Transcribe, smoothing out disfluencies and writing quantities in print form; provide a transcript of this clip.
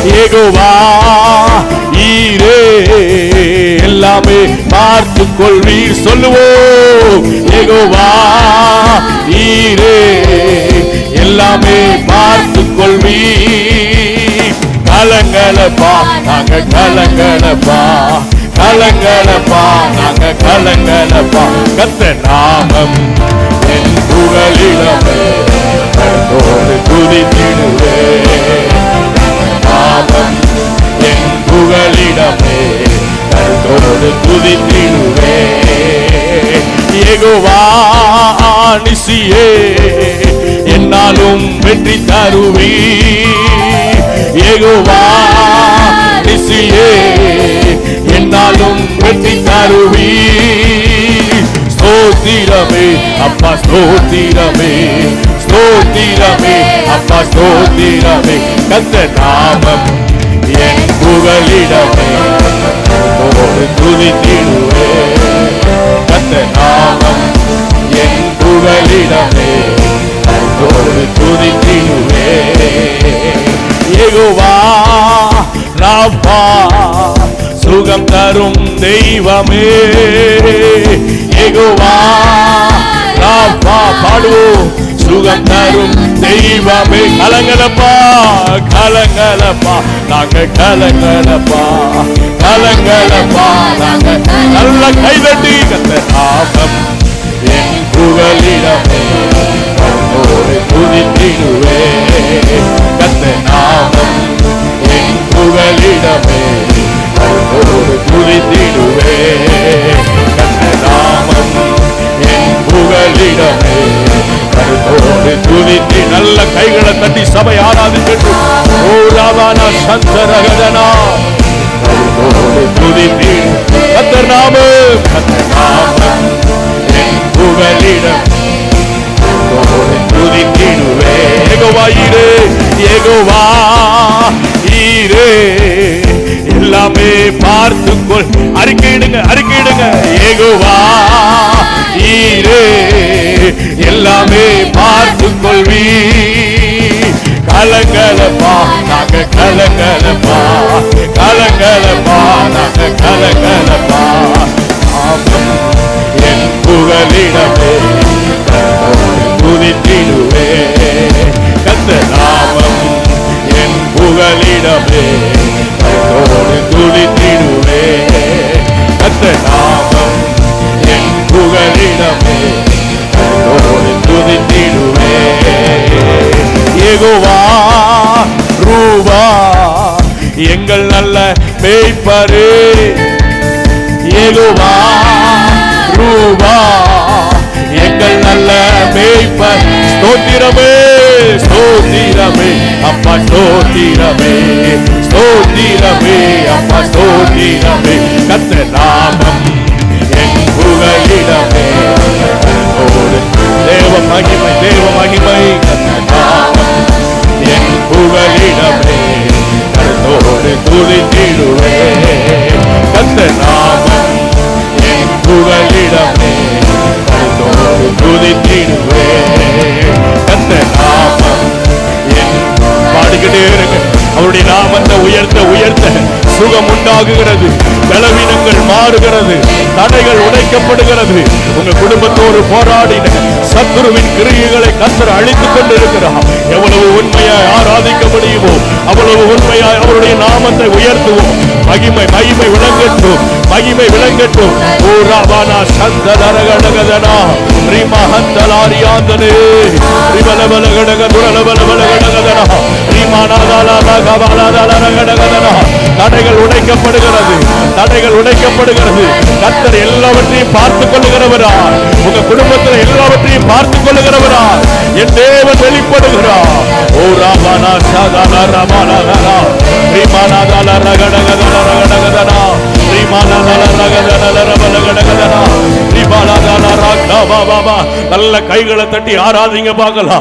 யெகோவா ஈரே எல்லாமே பார்த்து கொள்வீர். சொல்லுவோம், யெகோவா ஈரே எல்லாமே பார்த்து கொள்வீர். கலங்களப்பா நாங்க கலங்களப்பா, கலங்களப்பா நாங்க கலங்களப்பா. கர்த்தர் நாமம் என் புகழிடமே, கர்த்தரோடு துதித்திடுவே. நாமம் என் புகழிடமே, கர்த்தரோடு துதித்திடுவே. யெகோவா நிசியே என்னாலும் வெற்றி தருவீர். யெகோவா நிசியே என்னாலும் வெற்றி தருவீர். ஸ்தோத்திரமே அப்பா ஸ்தோத்திரமே, ஸ்தோத்திரமே அப்பா ஸ்தோத்திரமே. கர்த்தர் நாமம் என் புகழிடமே, கர்த்தரோடு துதித்திடுவே. கர்த்தர் நாமம் என் புகழிடமே, கர்த்தரோடு துதித்திடுவே. யெகோவா ராபா சுகம் தரும் தெய்வமே. யெகோவா ராபா பாடுவோம், சுகம் தரும் தெய்வமே. கலங்களப்பா கலங்களப்பா நாங்க கலங்களப்பா, கலங்களப்பா நாங்க. நல்ல கைதட்டி கர்த்தர் நாமம் என் புகழிடமே, கர்த்தரோடு துதித்திடுவே. கர்த்தர் நாமம் என் புகழிடமே, கர்த்தரோடு துதித்திடுவே. கர்த்தர் நாமம் என் புகழிடமே, கர்த்தரோடு துதித்தி. நல்ல கைகளை தட்டி சபை ஆராதிக்கட்டும். ஓ ராவானா சந்தரகதனா, கர்த்தரோடு துதித்தி. கர்த்தர் நாமம், கர்த்தர் நாமம் என் புகழிடம், கர்த்தரோடு துதித்திடுவே. யெகோவா ஈரே, யெகோவா ஈரே எல்லாமே பார்த்துக்கொள். அறிக்கையிடுங்க அறிக்கையிடுங்க. யெகோவா ஈரே எல்லாமே பார்த்துக்கொள்வீர். கலங்களப்பா நாங்க கலங்களப்பா, கலங்களப்பா நாங்க கலங்களப்பா. நாமம் என் புகழிடமே, கர்த்தரோடு துதித்திடுவே. கர்த்தர் நாமம் என் புகழிடமே, கர்த்தரோடு துதித்திடுவே. கர்த்தர் நாமம் என் புகழிடமே, கர்த்தரோடு துதித்திடுவே. யெகோவா ரூபா எங்கள் நல்ல மேய்ப்பரே. யெகோவா ரூபா எங்கள் நல்ல மேய்ப்பர். ஸ்தோத்திரமே ஸ்தோத்திரமே அப்பா ஸ்தோத்திரமே, ஸ்தோத்திரமே அப்பா ஸ்தோத்திரமே. கர்த்தர் நாமம் என் புகழிடமே, கர்த்தரோடு தேவ மகிமை தேவ மகிமை. கர்த்தர் நாமம் என் புகழிடமே, கர்த்தரோடு துதித்திடுவே. கர்த்தர் நாமம் என் புகழிடமே, கர்த்தரோடு துதித்திடுவே. கர்த்தர் நாமம் என் பாடிக்கிட்டே இருங்க. அவருடைய நாமத்தை உயர்த்த உயர்த்த சுகம் உண்டாகுகிறது, பலவீனங்கள் மாறுகிறது, தடைகள் உடைக்கப்படுகிறது. உங்க குடும்பத்தோடு போராடின சத்துருவின் கிரியைகளை கர்த்தர் அழித்துக் கொண்டிருக்கிறார். எவ்வளவு உண்மையாய் ஆராதிக்க முடியுமோ அவ்வளவு உண்மையாய் அவருடைய நாமத்தை உயர்த்துவோம். மகிமை மகிமை விளங்கட்டும், மகிமை விளங்கட்டும். ஓராவானா சந்தரகடகதனா ரிமஹந்தலாரியாந்தனே ரிபலபலகடக துரலபலபலகடகதனா ரிமானாதாலாகபாலாதாலகடகதனா. தடைகள் உடைக்கப்படுகிறது, தடைகள் உடைக்கப்படுகிறது. கர்த்தர் எல்லாவற்றையும் பார்த்துக் கொள்ளுகிறவரா, உங்க குடும்பத்தில் எல்லாவற்றையும் பார்த்துக் கொள்ளுகிறவரா. என் தேவன் வெளிப்படுகிறார். ஓ ராமானா சாதானா ராமானா ரிமானாதால ரகடகதன ரகடகதனா ரிமானாதால ரகதன ரபலகடகதனா ரிபாலாதால ராகா பாபா. நல்ல கைகளை தட்டி ஆராதிங்க பார்க்கலாம்.